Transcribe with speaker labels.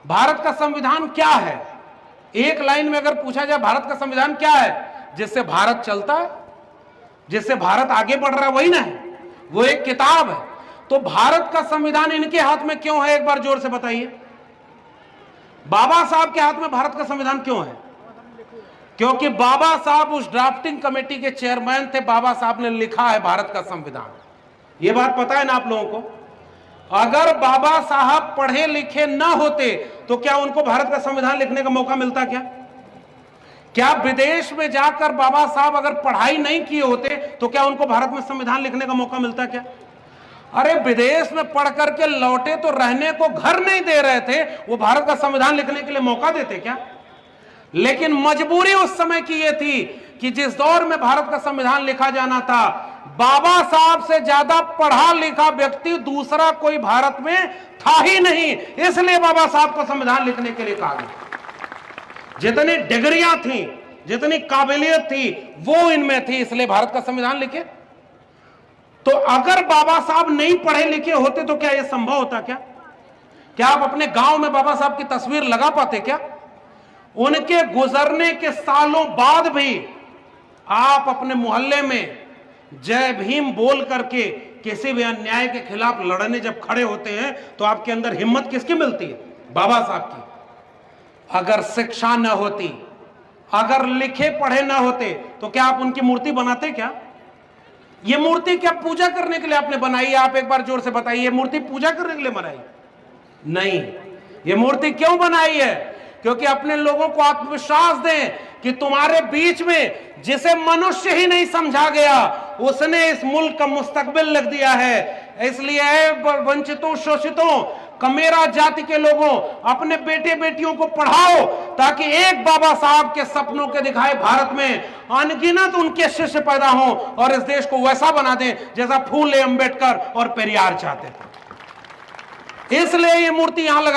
Speaker 1: भारत का संविधान क्या है? एक लाइन में अगर पूछा जाए भारत का संविधान क्या है, जिससे भारत चलता है, जिससे भारत आगे बढ़ रहा है, वही ना है, वो एक किताब है। तो भारत का संविधान इनके हाथ में क्यों है, एक बार जोर से बताइए। बाबा साहब के हाथ में भारत का संविधान क्यों है? क्योंकि बाबा साहब उस ड्राफ्टिंग कमेटी के चेयरमैन थे। बाबा साहब ने लिखा है भारत का संविधान। यह बात पता है ना आप लोगों को? अगर बाबा साहब पढ़े लिखे ना होते तो क्या उनको भारत का संविधान लिखने का मौका मिलता? क्या विदेश में जाकर बाबा साहब अगर पढ़ाई नहीं किए होते तो क्या उनको भारत में संविधान लिखने का मौका मिलता? क्या अरे विदेश में पढ़ करके लौटे तो रहने को घर नहीं दे रहे थे, वो भारत का संविधान लिखने के लिए मौका देते क्या? लेकिन मजबूरी उस समय की यह थी कि जिस दौर में भारत का संविधान लिखा जाना था, बाबा साहब से ज्यादा पढ़ा लिखा व्यक्ति दूसरा कोई भारत में था ही नहीं, इसलिए बाबा साहब को संविधान लिखने के लिए कहा गया। जितनी डिग्रियां थी, जितनी काबिलियत थी, वो इनमें थी, इसलिए भारत का संविधान लिखे। तो अगर बाबा साहब नहीं पढ़े लिखे होते तो क्या यह संभव होता? क्या आप अपने गांव में बाबा साहब की तस्वीर लगा पाते? क्या उनके गुजरने के सालों बाद भी आप अपने मोहल्ले में जय भीम बोल करके किसी भी अन्याय के खिलाफ लड़ने जब खड़े होते हैं तो आपके अंदर हिम्मत किसकी मिलती है? बाबा साहब की। अगर शिक्षा न होती, अगर लिखे पढ़े न होते तो क्या आप उनकी मूर्ति बनाते? क्या ये मूर्ति क्या पूजा करने के लिए आपने बनाई है? आप एक बार जोर से बताइए, ये मूर्ति पूजा करने के लिए बनाई नहीं। ये मूर्ति क्यों बनाई है? क्योंकि अपने लोगों को आत्मविश्वास दें कि तुम्हारे बीच में जिसे मनुष्य ही नहीं समझा गया, उसने इस मुल्क का मुस्तकबिल लिख दिया है। इसलिए वंचितों, शोषितों, कमेरा जाति के लोगों, अपने बेटे बेटियों को पढ़ाओ ताकि एक बाबा साहब के सपनों के दिखाए भारत में अनगिनत उनके शिष्य पैदा हों और इस देश को वैसा बना दें जैसा फूले, अंबेडकर और पेरियार चाहते थे। इसलिए ये मूर्ति यहां लगा